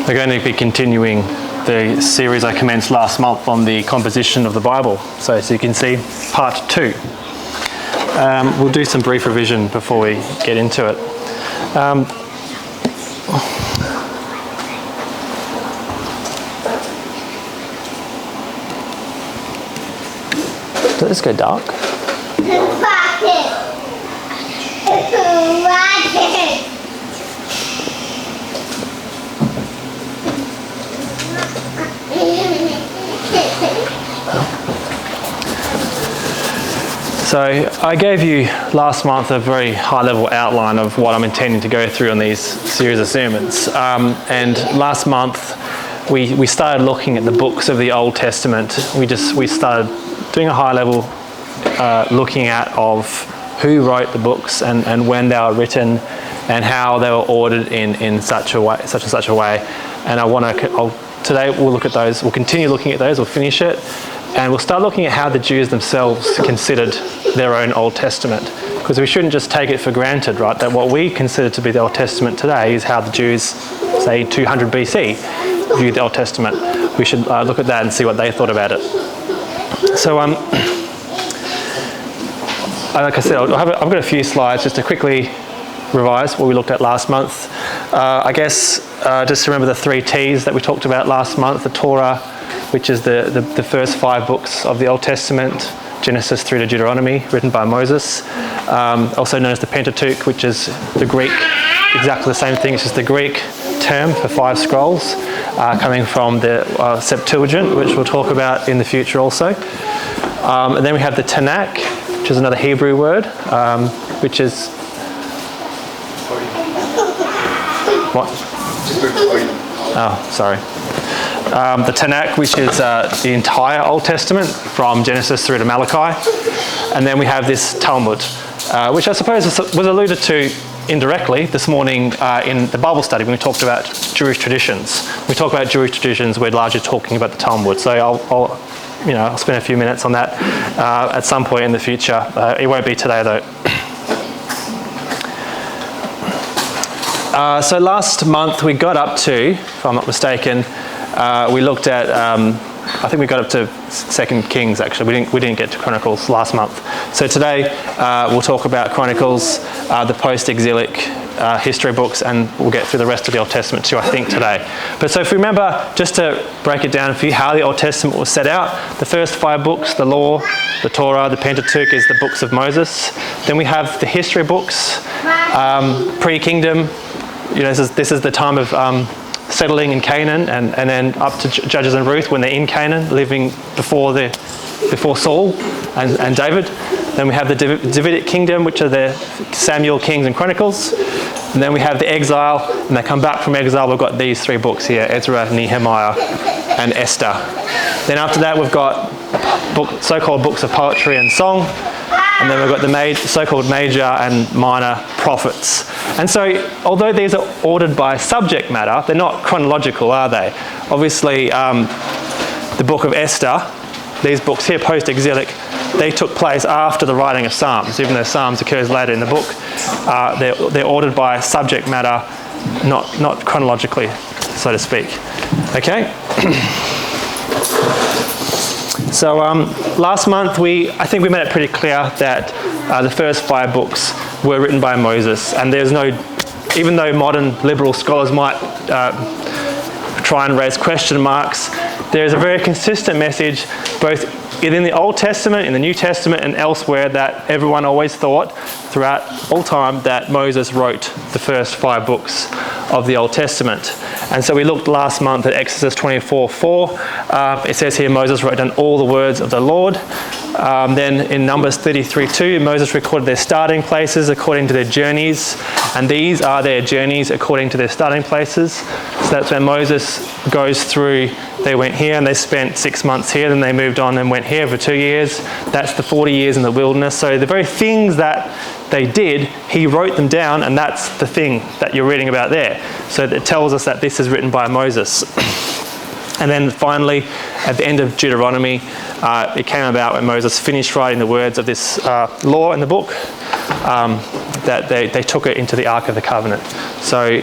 We're going to be continuing the series I commenced last month on the composition of the Bible. So as you can see, part 2. We'll do some brief revision before we get into it. Does this go dark? So I gave you last month a very high-level outline of what I'm intending to go through on these series of sermons. And last month we started looking at the books of the Old Testament. We started doing a high-level looking at of who wrote the books and when they were written and how they were ordered in such a way. And today we'll look at those. We'll continue looking at those. We'll finish it. And we'll start looking at how the Jews themselves considered their own Old Testament. Because we shouldn't just take it for granted, right? That what we consider to be the Old Testament today is how the Jews, say 200 BC, viewed the Old Testament. We should look at that and see what they thought about it. So, like I said, I've got a few slides just to quickly revise what we looked at last month. I guess just remember the 3 T's that we talked about last month: the Torah, which is the first 5 books of the Old Testament, Genesis through to Deuteronomy, written by Moses. Also known as the Pentateuch, which is the Greek, exactly the same thing. It's just the Greek term for 5 scrolls, coming from the Septuagint, which we'll talk about in the future also. And then we have the Tanakh, which is another Hebrew word, which is... What? Oh, sorry. The Tanakh, which is the entire Old Testament from Genesis through to Malachi. And then we have this Talmud, which I suppose was alluded to indirectly this morning in the Bible study when we talked about Jewish traditions. When we talk about Jewish traditions, we're largely talking about the Talmud. So I'll spend a few minutes on that at some point in the future. It won't be today though. So last month we got up to, if I'm not mistaken, we looked at, I think we got up to 2 Kings actually. We didn't get to Chronicles last month. So today we'll talk about Chronicles, the post-exilic history books, and we'll get through the rest of the Old Testament too, I think, today. But so if you remember, just to break it down for you, how the Old Testament was set out, the first 5 books, the Law, the Torah, the Pentateuch, is the books of Moses. Then we have the history books, pre-kingdom. This is the time of settling in Canaan, and then up to Judges and Ruth when they're in Canaan, living before Saul and David. Then we have the Davidic kingdom, which are the Samuel, Kings, and Chronicles. And then we have the exile, and they come back from exile. We've got these 3 books here: Ezra, Nehemiah, and Esther. Then after that, we've got so-called books of poetry and song. And then we've got the so-called major and minor prophets. And so, although these are ordered by subject matter, they're not chronological, are they? Obviously, the book of Esther, these books here, post-exilic, they took place after the writing of Psalms. Even though Psalms occurs later in the book, they're ordered by subject matter, not chronologically, so to speak. Okay? So last month, I think we made it pretty clear that the first 5 books were written by Moses, and even though modern liberal scholars might try and raise question marks, there's a very consistent message both in the Old Testament, in the New Testament, and elsewhere that everyone always thought throughout all time that Moses wrote the first 5 books of the Old Testament. And so we looked last month at Exodus 24:4. It says here Moses wrote down all the words of the Lord. Then in Numbers 33:2, Moses recorded their starting places according to their journeys. And these are their journeys according to their starting places. So that's when Moses goes through. They went here and they spent 6 months here, then they moved on and went here for 2 years. That's the 40 years in the wilderness. So the very things that they did, he wrote them down, and that's the thing that you're reading about there. So it tells us that this is written by Moses. And then finally, at the end of Deuteronomy, it came about when Moses finished writing the words of this law in the book, that they took it into the Ark of the Covenant. So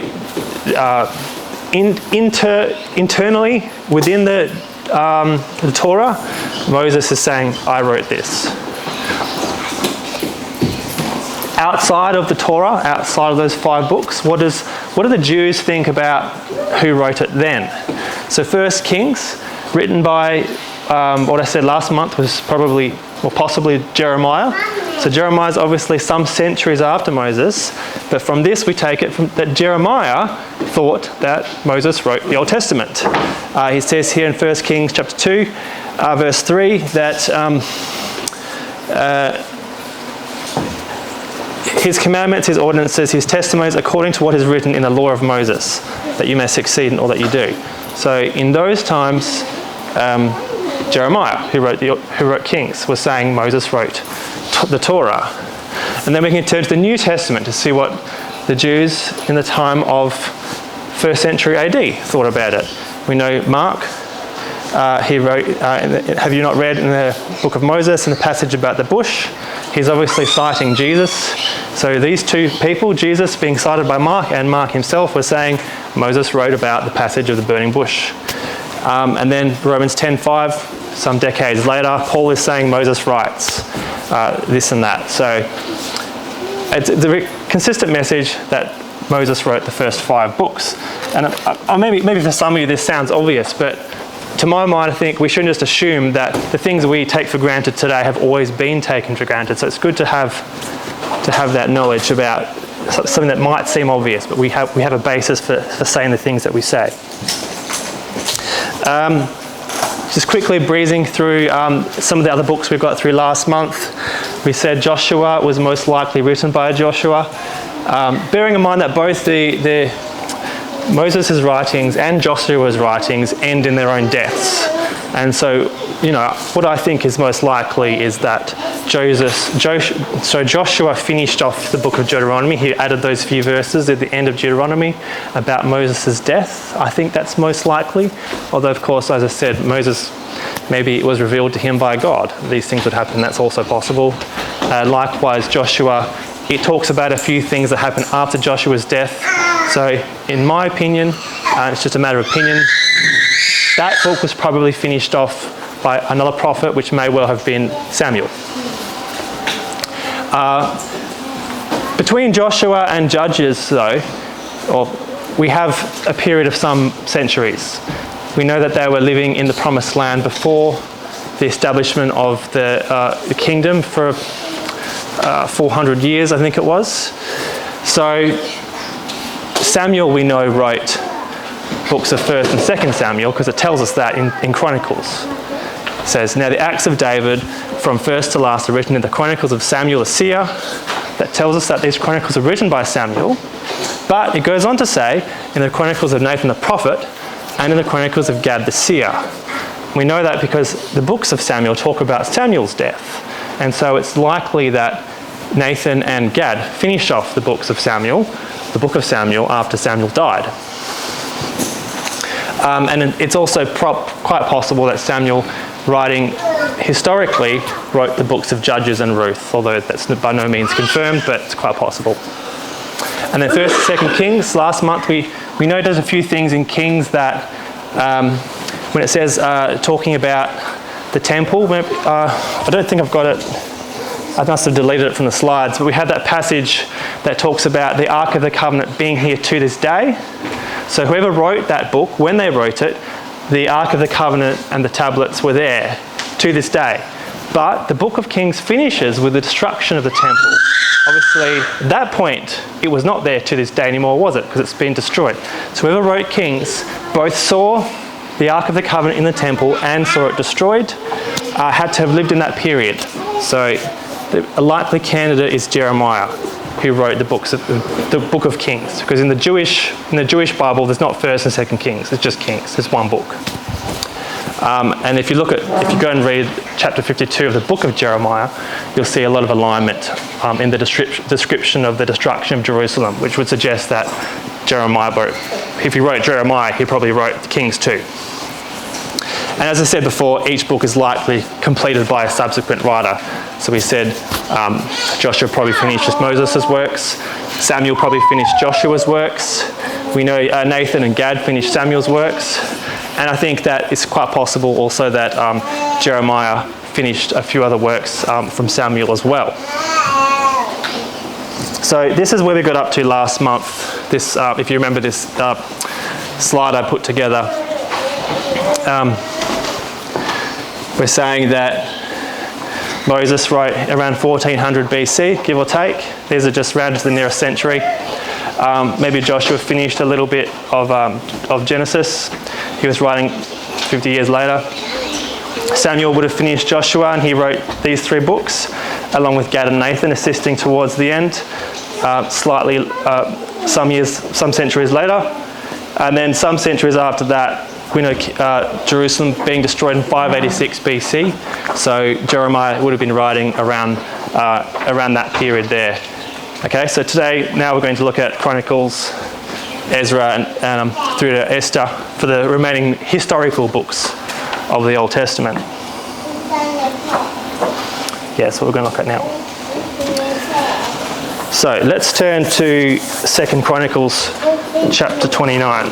internally within the Torah, Moses is saying, I wrote this. Outside of the Torah, outside of those 5 books, what do the Jews think about who wrote it then? So 1 Kings, written by, what I said last month was probably, or possibly Jeremiah. So Jeremiah is obviously some centuries after Moses, but from this we take it that Jeremiah thought that Moses wrote the Old Testament. He says here in 1 Kings chapter 2, verse 3, that his commandments, his ordinances, his testimonies, according to what is written in the law of Moses, that you may succeed in all that you do. So in those times, Jeremiah, who wrote Kings, was saying Moses wrote the Torah. And then we can turn to the New Testament to see what the Jews in the time of 1st century AD thought about it. We know Mark, he wrote, have you not read in the book of Moses, in the passage about the bush? He's obviously citing Jesus. So these 2 people, Jesus being cited by Mark and Mark himself, were saying Moses wrote about the passage of the burning bush. And then Romans 10:5, some decades later, Paul is saying Moses writes this and that. So it's the consistent message that Moses wrote the first 5 books. And maybe for some of you this sounds obvious, but to my mind, I think we shouldn't just assume that the things we take for granted today have always been taken for granted. So it's good to have that knowledge about something that might seem obvious, but we have a basis for saying the things that we say. Just quickly breezing through some of the other books we got through last month. We said Joshua was most likely written by Joshua. Bearing in mind that both the Moses' writings and Joshua's writings end in their own deaths. And so, what I think is most likely is that Joshua finished off the book of Deuteronomy. He added those few verses at the end of Deuteronomy about Moses' death. I think that's most likely. Although, of course, as I said, Moses, maybe it was revealed to him by God. These things would happen. That's also possible. Likewise, Joshua, it talks about a few things that happened after Joshua's death. So, in my opinion, it's just a matter of opinion, that book was probably finished off by another prophet, which may well have been Samuel. Between Joshua and Judges, though, we have a period of some centuries. We know that they were living in the Promised Land before the establishment of the kingdom for 400 years, I think it was. So Samuel, we know, wrote books of 1st and 2nd Samuel, because it tells us that in Chronicles. It says, now the acts of David from first to last are written in the Chronicles of Samuel the seer. That tells us that these chronicles are written by Samuel. But it goes on to say, in the Chronicles of Nathan the prophet and in the Chronicles of Gad the seer. We know that because the books of Samuel talk about Samuel's death. And so it's likely that Nathan and Gad finished off the book of Samuel, after Samuel died. And it's also quite possible that Samuel, writing historically, wrote the books of Judges and Ruth, although that's by no means confirmed, but it's quite possible. And then 1st and 2nd Kings, last month we noticed a few things in Kings that when it says talking about the temple, I don't think I've got it, I must have deleted it from the slides, but we had that passage that talks about the Ark of the Covenant being here to this day. So whoever wrote that book, when they wrote it, the Ark of the Covenant and the tablets were there to this day. But the book of Kings finishes with the destruction of the temple. Obviously, at that point, it was not there to this day anymore, was it? Because it's been destroyed. So whoever wrote Kings both saw the Ark of the Covenant in the temple and saw it destroyed, had to have lived in that period. So a likely candidate is Jeremiah, who wrote the book of Kings, because in the Jewish Bible there's not 1st and 2nd Kings, it's just Kings, it's one book. And if you go and read chapter 52 of the book of Jeremiah, you'll see a lot of alignment in the description of the destruction of Jerusalem, which would suggest that Jeremiah if he wrote Jeremiah, he probably wrote Kings too. And as I said before, each book is likely completed by a subsequent writer. So we said Joshua probably finished Moses' works, Samuel probably finished Joshua's works, We know Nathan and Gad finished Samuel's works, and I think that it's quite possible also that Jeremiah finished a few other works from Samuel as well. So this is where we got up to last month. This, if you remember this slide I put together, we're saying that Moses wrote around 1400 BC, give or take. These are just rounded to the nearest century. Maybe Joshua finished a little bit of Genesis. He was writing 50 years later. Samuel would have finished Joshua, and he wrote these 3 books, along with Gad and Nathan, assisting towards the end, slightly some centuries later. And then some centuries after that, we know Jerusalem being destroyed in 586 BC. So Jeremiah would have been writing around that period there. Okay, so today, now we're going to look at Chronicles, Ezra, and through to Esther for the remaining historical books of the Old Testament. Yeah, that's what we're going to look at now. So let's turn to 2 Chronicles chapter 29.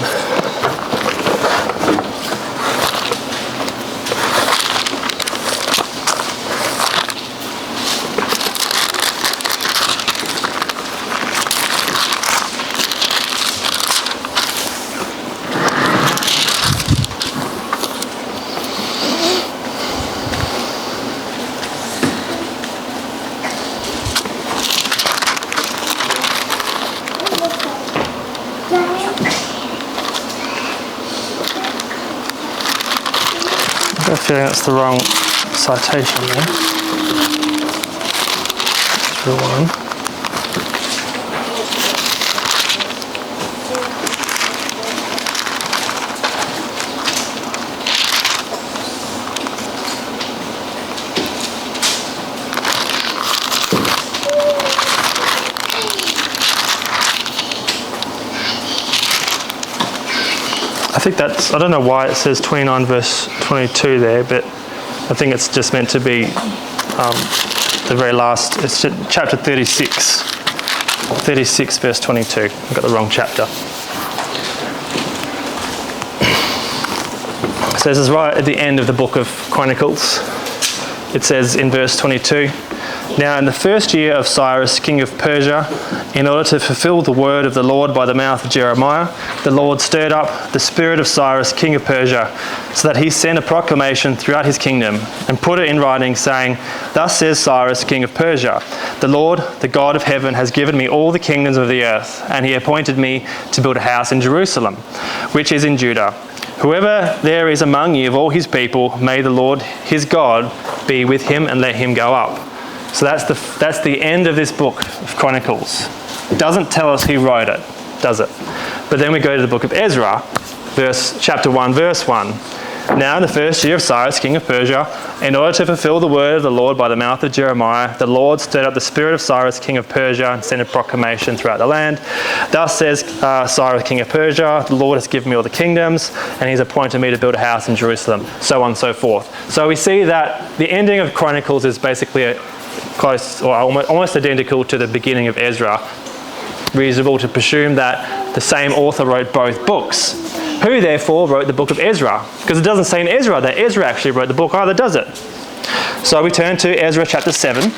I feel that's the wrong citation there. Through one. I think that's, I don't know why it says 29 verse 22 there, but I think it's just meant to be the very last, it's chapter 36 verse 22. I got the wrong chapter. So this is right at the end of the book of Chronicles. It says in verse 22, "Now in the first year of Cyrus, king of Persia, in order to fulfill the word of the Lord by the mouth of Jeremiah, the Lord stirred up the spirit of Cyrus, king of Persia, so that he sent a proclamation throughout his kingdom and put it in writing, saying, 'Thus says Cyrus, king of Persia, the Lord, the God of heaven, has given me all the kingdoms of the earth, and he appointed me to build a house in Jerusalem, which is in Judah. Whoever there is among you of all his people, may the Lord his God be with him and let him go up.'" So that's the end of this book of Chronicles. It doesn't tell us who wrote it, does it? But then we go to the book of Ezra, chapter 1, verse 1. "Now in the first year of Cyrus, king of Persia, in order to fulfill the word of the Lord by the mouth of Jeremiah, the Lord stirred up the spirit of Cyrus, king of Persia, and sent a proclamation throughout the land. 'Thus says Cyrus, king of Persia, the Lord has given me all the kingdoms, and he's appointed me to build a house in Jerusalem,'" so on and so forth. So we see that the ending of Chronicles is basically close or almost identical to the beginning of Ezra. Reasonable to presume that the same author wrote both books. Who therefore wrote the book of Ezra? Because it doesn't say in Ezra that Ezra actually wrote the book either, does it? So we turn to Ezra chapter 7.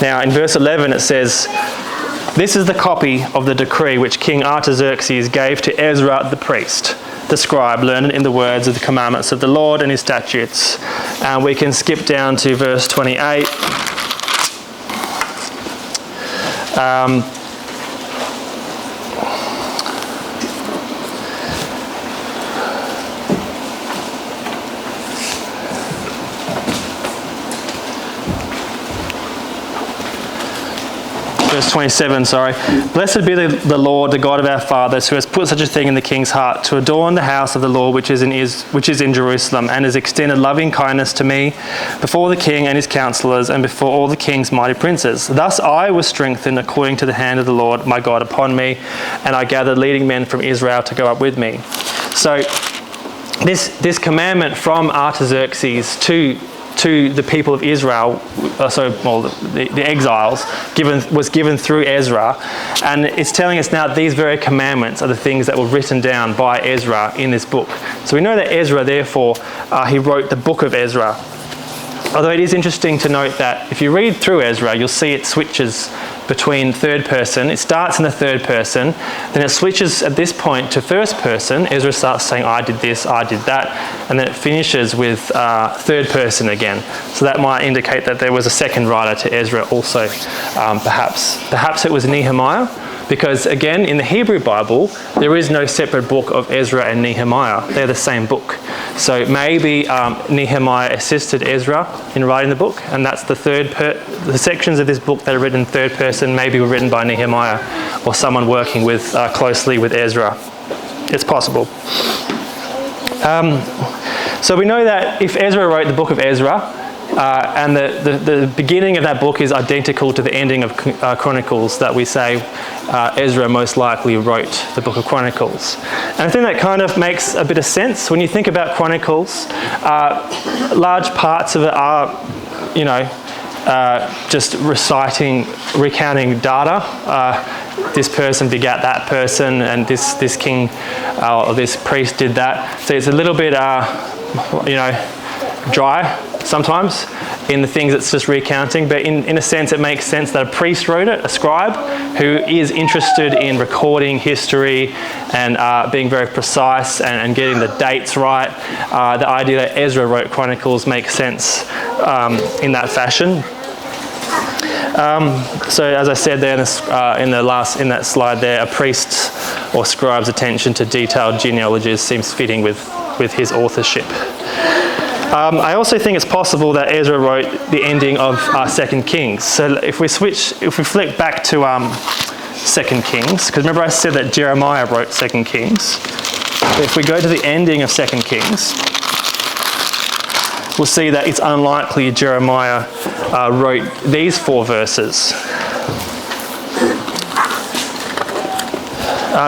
Now in verse 11 it says, "This is the copy of the decree which King Artaxerxes gave to Ezra the priest, the scribe, learned in the words of the commandments of the Lord and his statutes." And we can skip down to verse 28. Verse 27, sorry. "Blessed be the Lord, the God of our fathers, who has put such a thing in the king's heart, to adorn the house of the Lord which is in Jerusalem, and has extended loving kindness to me before the king and his counselors, and before all the king's mighty princes. Thus I was strengthened according to the hand of the Lord my God upon me, and I gathered leading men from Israel to go up with me." So this commandment from Artaxerxes to to the people of Israel, the exiles, was given through Ezra. And it's telling us now that these very commandments are the things that were written down by Ezra in this book. So we know that Ezra, therefore, he wrote the book of Ezra. Although it is interesting to note that if you read through Ezra, you'll see it switches between third person. It starts in the third person, then it switches at this point to first person. Ezra starts saying, I did this, I did that, and then it finishes with third person again. So that might indicate that there was a second writer to Ezra also, perhaps. Perhaps it was Nehemiah, because again, in the Hebrew Bible, there is no separate book of Ezra and Nehemiah. They're the same book. So maybe Nehemiah assisted Ezra in writing the book, and that's the sections of this book that are written in third person maybe were written by Nehemiah or someone working with closely with Ezra. It's possible. So we know that if Ezra wrote the book of Ezra, and the beginning of that book is identical to the ending of Chronicles, that we say Ezra most likely wrote the book of Chronicles. And I think that kind of makes a bit of sense. When you think about Chronicles, large parts of it are, just recounting data. This person begat that person, and this king or this priest did that. So it's a little bit, dry sometimes in the things it's just recounting, but in a sense it makes sense that a priest wrote it, a scribe who is interested in recording history and being very precise and getting the dates right. The idea that Ezra wrote Chronicles makes sense in that fashion. So as I said there in that slide there, a priest or scribe's attention to detailed genealogies seems fitting with his authorship. I also think it's possible that Ezra wrote the ending of 2 Kings. So if we flick back to 2 Kings, because remember I said that Jeremiah wrote 2 Kings. But if we go to the ending of 2 Kings, we'll see that it's unlikely Jeremiah wrote these 4 verses.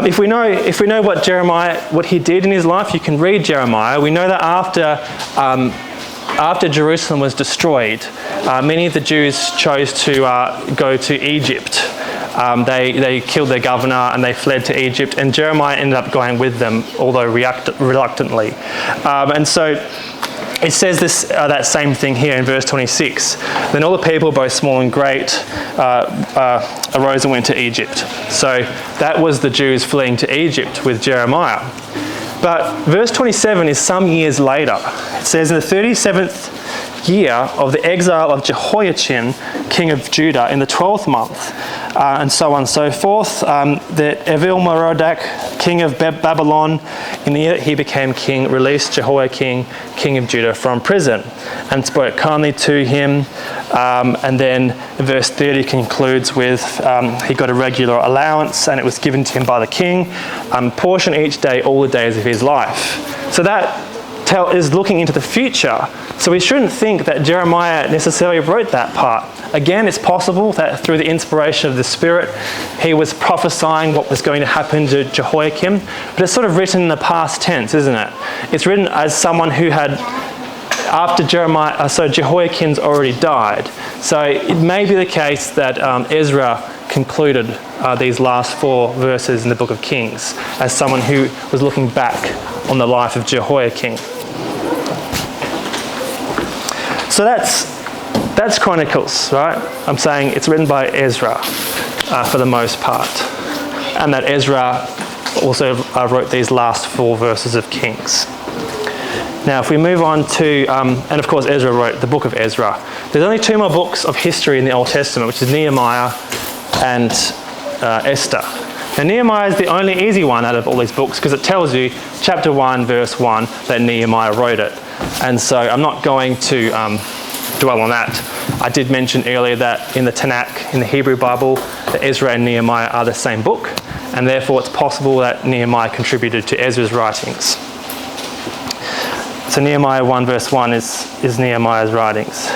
If we know what he did in his life, you can read Jeremiah. We know that after Jerusalem was destroyed, many of the Jews chose to go to Egypt. They killed their governor and they fled to Egypt, and Jeremiah ended up going with them, although reluctantly. And so it says that same thing here in verse 26. Then all the people, both small and great, arose and went to Egypt. So that was the Jews fleeing to Egypt with Jeremiah. But verse 27 is some years later. It says, in the 37th year of the exile of Jehoiachin, king of Judah, in the 12th month, and so on and so forth, that Evil-Merodach, king of Babylon, in the year that he became king, released Jehoiakim, king of Judah, from prison and spoke kindly to him. And then verse 30 concludes with, he got a regular allowance and it was given to him by the king, portion each day, all the days of his life. So that is looking into the future. So we shouldn't think that Jeremiah necessarily wrote that part. Again, it's possible that through the inspiration of the Spirit, he was prophesying what was going to happen to Jehoiakim, but it's sort of written in the past tense, isn't it? It's written as someone who had, after Jehoiakim's already died. So it may be the case that Ezra concluded these last 4 verses in the book of Kings as someone who was looking back on the life of Jehoiakim. So that's Chronicles, right? I'm saying it's written by Ezra for the most part. And that Ezra also wrote these last 4 verses of Kings. Now, if we move on to, and of course Ezra wrote the book of Ezra. There's only 2 more books of history in the Old Testament, which is Nehemiah and Esther. Now, Nehemiah is the only easy one out of all these books because it tells you, chapter 1, verse 1, that Nehemiah wrote it. And so I'm not going to dwell on that. I did mention earlier that in the Tanakh, in the Hebrew Bible, that Ezra and Nehemiah are the same book, and therefore it's possible that Nehemiah contributed to Ezra's writings. So Nehemiah 1 verse 1 is Nehemiah's writings.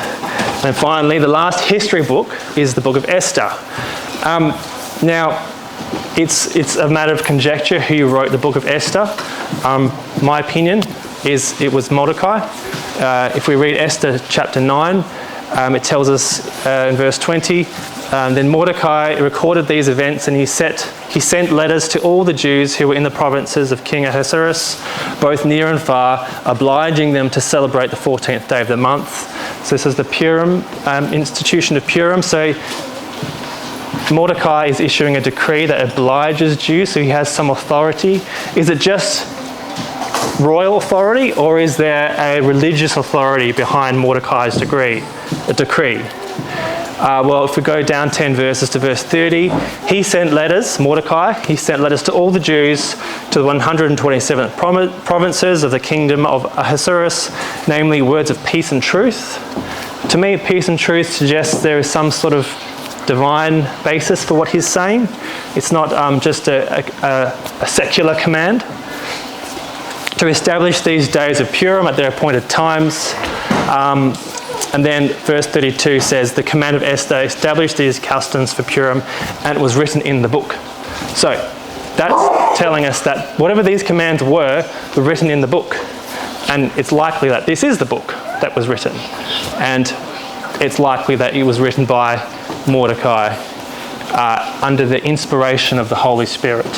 And finally, the last history book is the book of Esther. Now, it's a matter of conjecture who wrote the book of Esther. My opinion is it was Mordecai. If we read Esther chapter 9, it tells us in verse 20, then Mordecai recorded these events, and he sent letters to all the Jews who were in the provinces of King Ahasuerus, both near and far, obliging them to celebrate the 14th day of the month. So this is the Purim, institution of Purim. So Mordecai is issuing a decree that obliges Jews, so he has some authority. Is it just royal authority, or is there a religious authority behind Mordecai's decree? Well, if we go down 10 verses to verse 30, he sent letters, Mordecai, he sent letters to all the Jews to the 127 provinces of the kingdom of Ahasuerus, namely words of peace and truth. To me, peace and truth suggests there is some sort of divine basis for what he's saying. It's not just a secular command. To establish these days of Purim at their appointed times. And then verse 32 says, the command of Esther established these customs for Purim, and it was written in the book. So that's telling us that whatever these commands were written in the book. And it's likely that this is the book that was written. And it's likely that it was written by Mordecai under the inspiration of the Holy Spirit.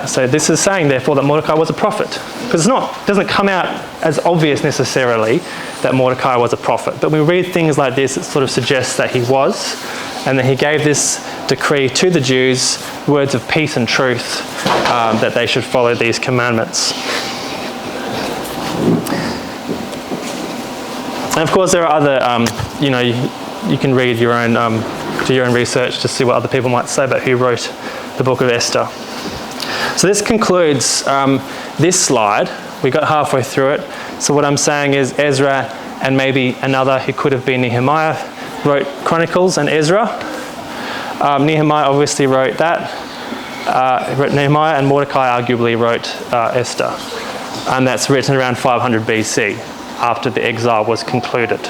So this is saying, therefore, that Mordecai was a prophet. Because it doesn't come out as obvious necessarily that Mordecai was a prophet. But when we read things like this, it sort of suggests that he was. And that he gave this decree to the Jews, words of peace and truth, that they should follow these commandments. And of course, there are other, you can read your own, do your own research to see what other people might say about who wrote the book of Esther. So this concludes this slide. We got halfway through it. So what I'm saying is Ezra and maybe another who could have been Nehemiah wrote Chronicles and Ezra. Nehemiah obviously wrote that. Wrote Nehemiah, and Mordecai arguably wrote Esther. And that's written around 500 BC after the exile was concluded.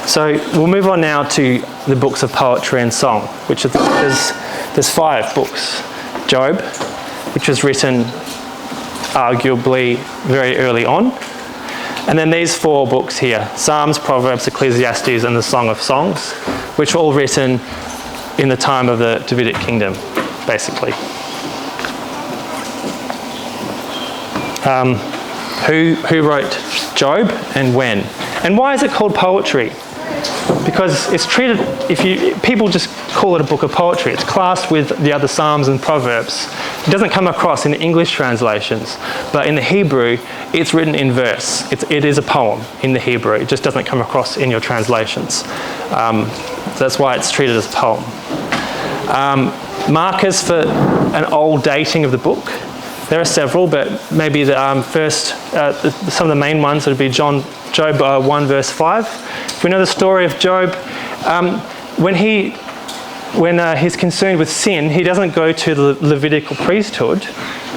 So we'll move on now to the books of poetry and song, which there's 5 books. Job, which was written arguably very early on. And then these 4 books here, Psalms, Proverbs, Ecclesiastes, and the Song of Songs, which were all written in the time of the Davidic kingdom, basically. Who wrote Job and when? And why is it called poetry? Because it's treated, people just call it a book of poetry. It's classed with the other Psalms and Proverbs. It doesn't come across in the English translations, but in the Hebrew, it's written in verse. It is a poem in the Hebrew. It just doesn't come across in your translations. That's why it's treated as a poem. Markers for an old dating of the book. There are several, but maybe the some of the main ones would be Job 1 verse 5. If we know the story of Job, when he's concerned with sin, he doesn't go to the Levitical priesthood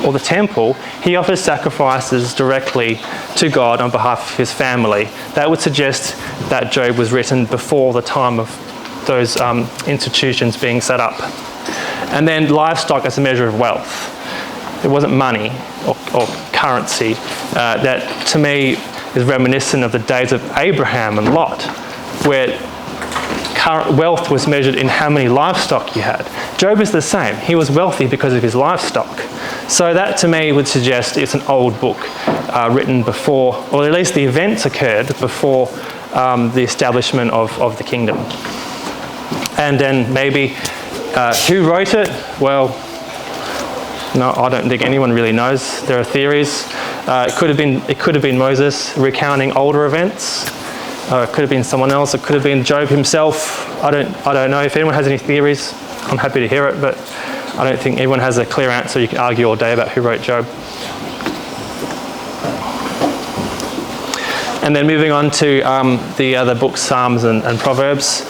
or the temple. He offers sacrifices directly to God on behalf of his family. That would suggest that Job was written before the time of those institutions being set up. And then livestock as a measure of wealth. It wasn't money or currency. That, to me, is reminiscent of the days of Abraham and Lot, where wealth was measured in how many livestock you had. Job is the same. He was wealthy because of his livestock. So that, to me, would suggest it's an old book written before, or at least the events occurred before the establishment of the kingdom. And then maybe who wrote it? Well, no, I don't think anyone really knows. There are theories. It could have been Moses recounting older events. It could have been someone else. It could have been Job himself. I don't know. If anyone has any theories, I'm happy to hear it. But I don't think anyone has a clear answer. You can argue all day about who wrote Job. And then moving on to the other books, Psalms and Proverbs.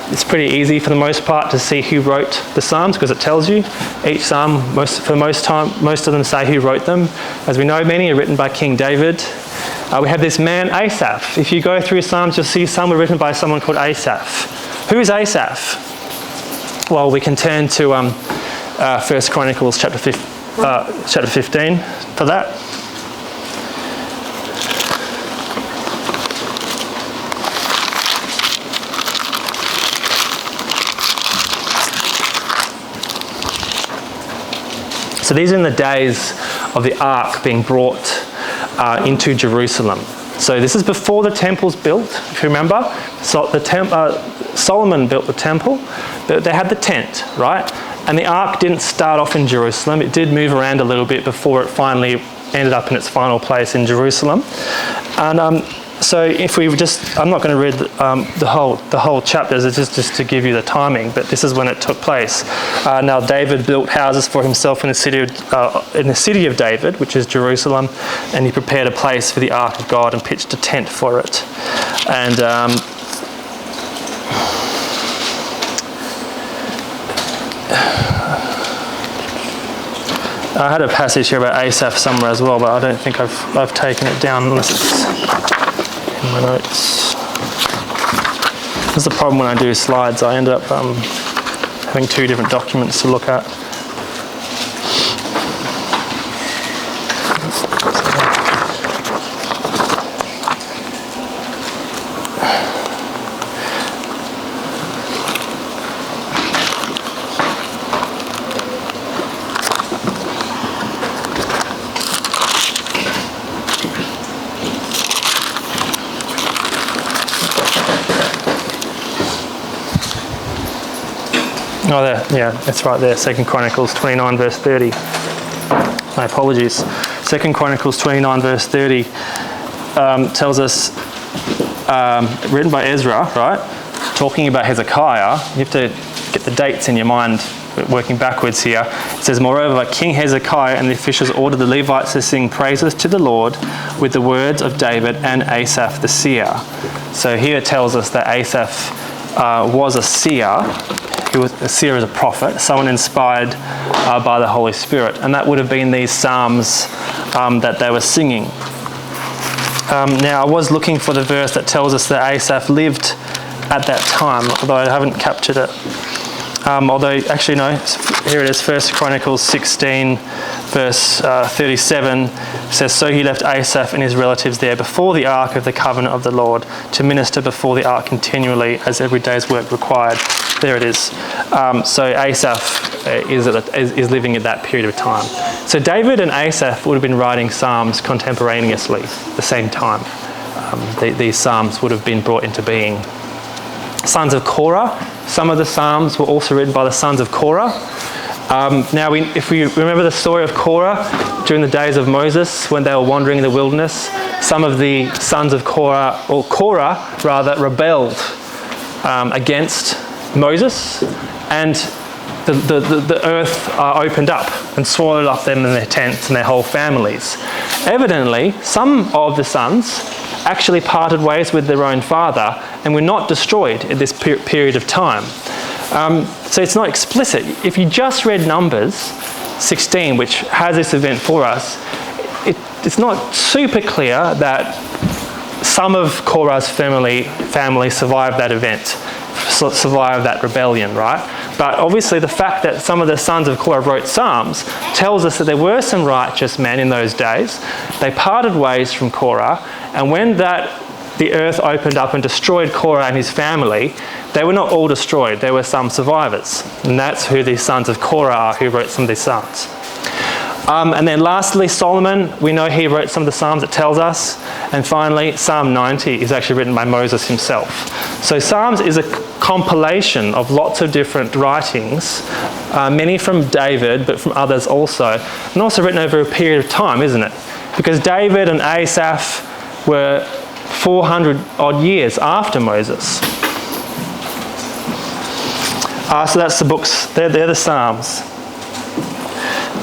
It's pretty easy for the most part to see who wrote the Psalms because it tells you. Each Psalm, most of them say who wrote them. As we know, many are written by King David. We have this man, Asaph. If you go through Psalms, you'll see some were written by someone called Asaph. Who is Asaph? Well, we can turn to 1 Chronicles chapter chapter 15 for that. So these are in the days of the ark being brought into Jerusalem. So this is before the temple's built, if you remember. So Solomon built the temple, but they had the tent, right? And the ark didn't start off in Jerusalem. It did move around a little bit before it finally ended up in its final place in Jerusalem. And so if we just, I'm not going to read the whole chapters, it's just to give you the timing, but this is when it took place. Now David built houses for himself in the city of David, which is Jerusalem, and he prepared a place for the ark of God and pitched a tent for it. And I had a passage here about Asaph somewhere as well, but I don't think I've taken it down unless it's in my notes. That's the problem when I do slides. I end up having two different documents to look at. Oh, there, yeah, it's right there. 2 Chronicles 29, verse 30. My apologies. 2 Chronicles 29, verse 30 tells us, written by Ezra, right? Talking about Hezekiah. You have to get the dates in your mind, working backwards here. It says, moreover, King Hezekiah and the officials ordered the Levites to sing praises to the Lord with the words of David and Asaph the seer. So here it tells us that Asaph was a seer. A seer is a prophet, someone inspired by the Holy Spirit, and that would have been these psalms that they were singing. Now I was looking for the verse that tells us that Asaph lived at that time, although I haven't captured it. Actually no, here it is, 1 Chronicles 16 verse 37 says, so he left Asaph and his relatives there before the ark of the covenant of the Lord to minister before the ark continually as every day's work required. There it is. So Asaph is living at that period of time. So David and Asaph would have been writing psalms contemporaneously at the same time. These psalms would have been brought into being. Sons of Korah. Some of the psalms were also written by the sons of Korah. Now, if we remember the story of Korah during the days of Moses when they were wandering in the wilderness, some of the sons of Korah, or Korah rather, rebelled against Moses, and the earth opened up and swallowed up them and their tents and their whole families. Evidently, some of the sons actually parted ways with their own father and were not destroyed at this period of time. So it's not explicit. If you just read Numbers 16, which has this event for us, it's not super clear that some of Korah's family survived that event, survived that rebellion, right? But obviously the fact that some of the sons of Korah wrote Psalms tells us that there were some righteous men in those days. They parted ways from Korah, and when the earth opened up and destroyed Korah and his family, they were not all destroyed. There were some survivors. And that's who these sons of Korah are, who wrote some of these Psalms. And then lastly, Solomon, we know he wrote some of the Psalms, it tells us. And finally, Psalm 90 is actually written by Moses himself. So Psalms is a compilation of lots of different writings, many from David, but from others also. And also written over a period of time, isn't it? Because David and Asaph were 400 odd years after Moses. So that's the books, they're the Psalms.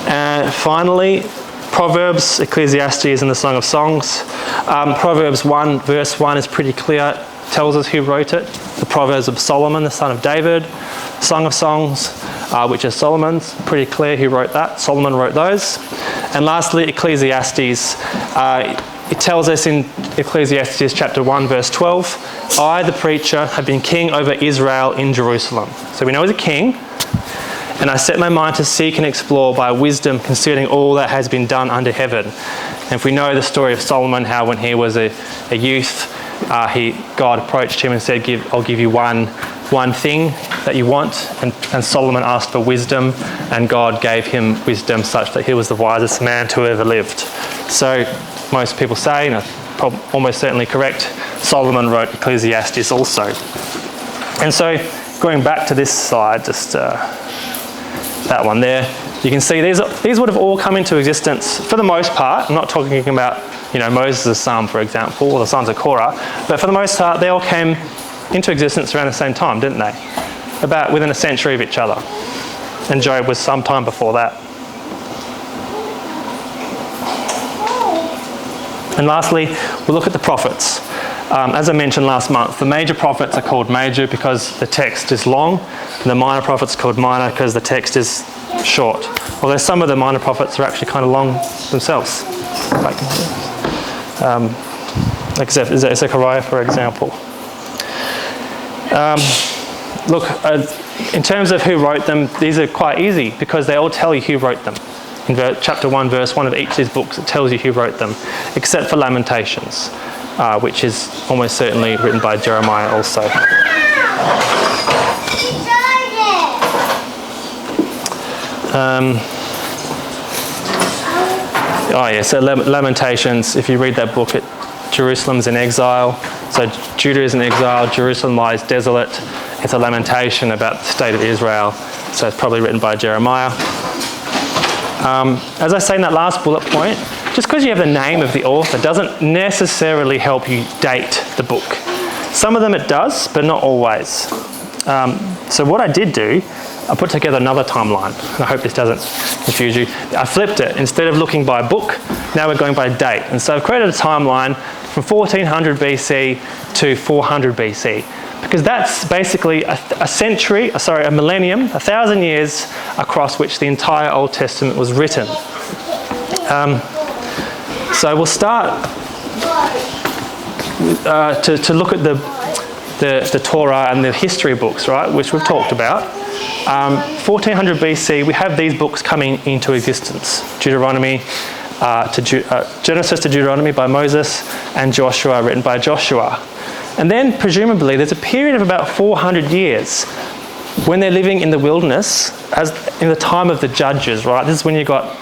And finally, Proverbs, Ecclesiastes, and the Song of Songs. Proverbs 1, verse 1 is pretty clear, tells us who wrote it. The Proverbs of Solomon, the son of David. Song of Songs, which is Solomon's, pretty clear who wrote that. Solomon wrote those. And lastly, Ecclesiastes. It tells us in Ecclesiastes chapter 1, verse 12, I, the preacher, have been king over Israel in Jerusalem. So we know he's a king. and I set my mind to seek and explore by wisdom concerning all that has been done under heaven. And if we know the story of Solomon, how when he was a youth, God approached him and said, I'll give you one thing that you want. And Solomon asked for wisdom, and God gave him wisdom such that he was the wisest man to ever lived. So most people say, and almost certainly correct, Solomon wrote Ecclesiastes also. And so going back to this slide, just that one there, you can see these would have all come into existence for the most part. I'm not talking about Moses' psalm, for example, or the sons of Korah, but for the most part they all came into existence around the same time, didn't they? About within a century of each other. And Job was some time before that. And lastly, we'll look at the prophets. As I mentioned last month, the major prophets are called major because the text is long, and the minor prophets are called minor because the text is short. Although some of the minor prophets are actually kind of long themselves. Like Zechariah, for example. Look, in terms of who wrote them, these are quite easy because they all tell you who wrote them. In chapter 1, verse 1 of each of these books, it tells you who wrote them, except for Lamentations, which is almost certainly written by Jeremiah also. So Lamentations, if you read that book, Jerusalem's in exile. So Judah is in exile, Jerusalem lies desolate. It's a lamentation about the state of Israel. So it's probably written by Jeremiah. As I say in that last bullet point, just because you have the name of the author doesn't necessarily help you date the book. Some of them it does, but not always. So what I did do, I put together another timeline, and I hope this doesn't confuse you. I flipped it. Instead of looking by book, now we're going by date. And so I've created a timeline from 1400 BC to 400 BC, because that's basically a millennium, 1,000 years across which the entire Old Testament was written. So we'll start to look at the Torah and the history books, right, which we've talked about. 1400 BC, we have these books coming into existence. Genesis to Deuteronomy by Moses, and Joshua written by Joshua. And then presumably there's a period of about 400 years when they're living in the wilderness, as in the time of the judges, right? This is when you've got,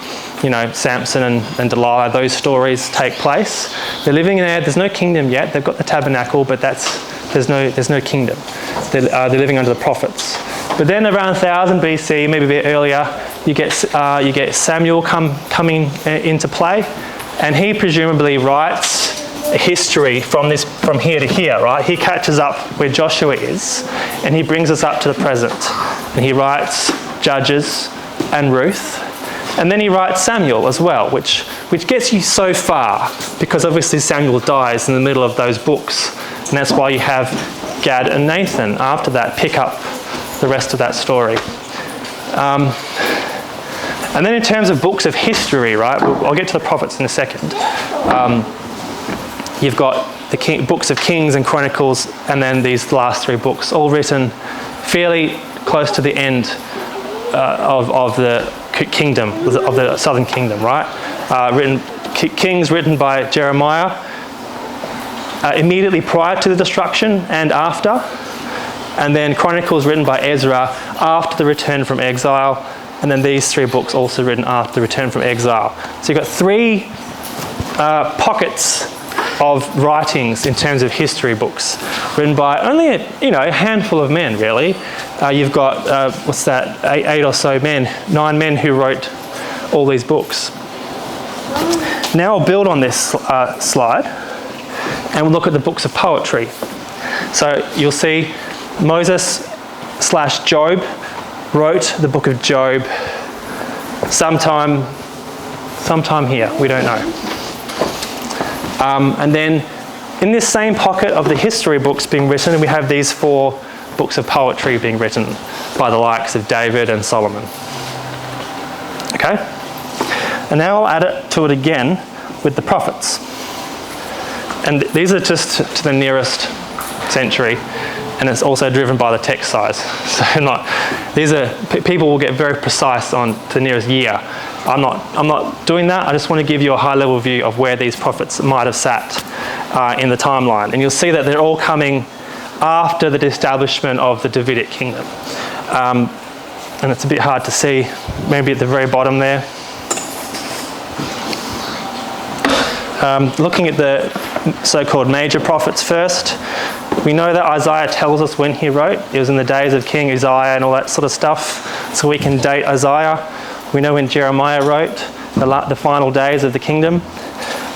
Samson and Delilah, those stories take place. They're living in there, there's no kingdom yet. They've got the tabernacle, but there's no kingdom. They're living under the prophets. But then around 1000 BC, maybe a bit earlier, you get Samuel coming into play, and he presumably writes a history from here to here, right? He catches up where Joshua is, and he brings us up to the present. And he writes Judges and Ruth, and then he writes Samuel as well, which gets you so far, because obviously Samuel dies in the middle of those books, and that's why you have Gad and Nathan after that pick up the rest of that story. And then in terms of books of history, right, I'll get to the prophets in a second. You've got the books of Kings and Chronicles, and then these last three books, all written fairly close to the end of the kingdom, of the southern kingdom, right? Kings written by Jeremiah immediately prior to the destruction and after. And then Chronicles written by Ezra after the return from exile. And then these three books also written after the return from exile. So you've got three pockets of writings in terms of history books written by only a handful of men, really. You've got, 8 or so men, 9 men who wrote all these books. Now I'll build on this slide and we'll look at the books of poetry. So you'll see Moses/Job wrote the book of Job sometime here, we don't know. And then in this same pocket of the history books being written, we have these 4 books of poetry being written by the likes of David and Solomon. Okay? And now I'll add it to it again with the prophets. And these are just to the nearest century. and it's also driven by the text size. So people will get very precise on to the nearest year. I'm not doing that. I just want to give you a high-level view of where these prophets might have sat in the timeline. And you'll see that they're all coming after the establishment of the Davidic kingdom. And it's a bit hard to see, maybe at the very bottom there. Looking at the so-called major prophets first, we know that Isaiah tells us when he wrote. It was in the days of King Uzziah and all that sort of stuff, so we can date Isaiah. We know when Jeremiah wrote, the final days of the kingdom.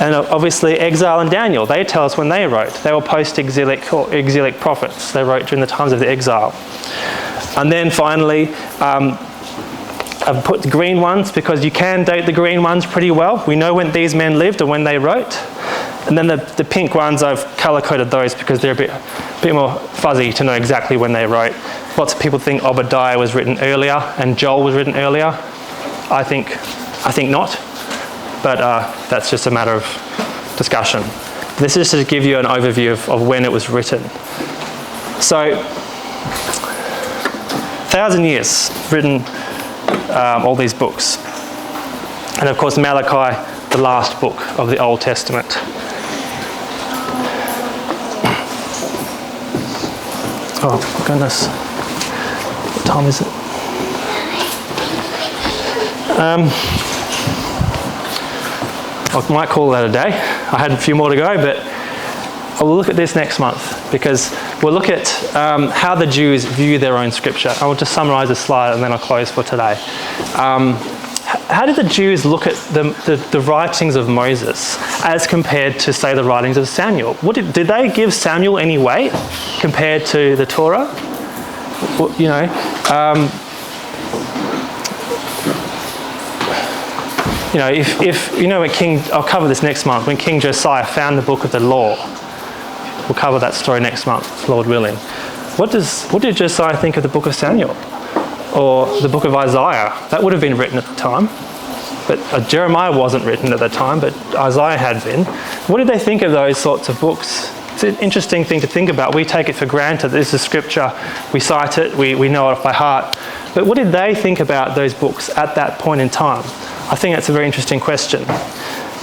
And obviously exile and Daniel, they tell us when they wrote. They were post-exilic or exilic prophets. They wrote during the times of the exile. And then finally, I've put the green ones because you can date the green ones pretty well. We know when these men lived or when they wrote. And then the pink ones, I've colour-coded those because they're a bit more fuzzy to know exactly when they wrote. Lots of people think Obadiah was written earlier and Joel was written earlier. I think not, but that's just a matter of discussion. This is just to give you an overview of when it was written. So, 1,000 years written all these books. And of course Malachi, the last book of the Old Testament. Oh goodness, what time is it? I might call that a day. I had a few more to go, but I will look at this next month because we'll look at how the Jews view their own scripture. I will just summarise the slide and then I'll close for today. How did the Jews look at the writings of Moses as compared to, say, the writings of Samuel? Did they give Samuel any weight compared to the Torah? You know, if you know when I'll cover this next month, when King Josiah found the book of the law. We'll cover that story next month, Lord willing. What did Josiah think of the book of Samuel? Or the book of Isaiah? That would have been written at the time. But Jeremiah wasn't written at the time, but Isaiah had been. What did they think of those sorts of books? It's an interesting thing to think about. We take it for granted. This is scripture. We cite it. We know it by heart. But what did they think about those books at that point in time? I think that's a very interesting question.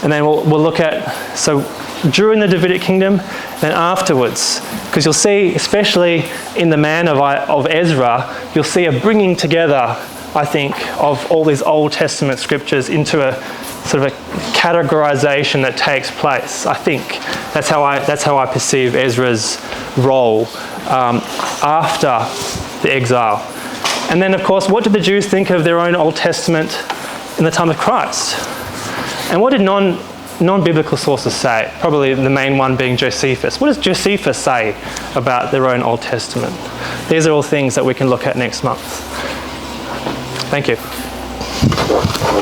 And then we'll look at, so during the Davidic kingdom, then afterwards, because you'll see, especially in the man of Ezra, you'll see a bringing together, I think, of all these Old Testament scriptures into a sort of a categorization that takes place. I think that's how I perceive Ezra's role after the exile. And then, of course, what did the Jews think of their own Old Testament in the time of Christ? And what did non-biblical sources say? Probably the main one being Josephus. What does Josephus say about their own Old Testament? These are all things that we can look at next month. Thank you.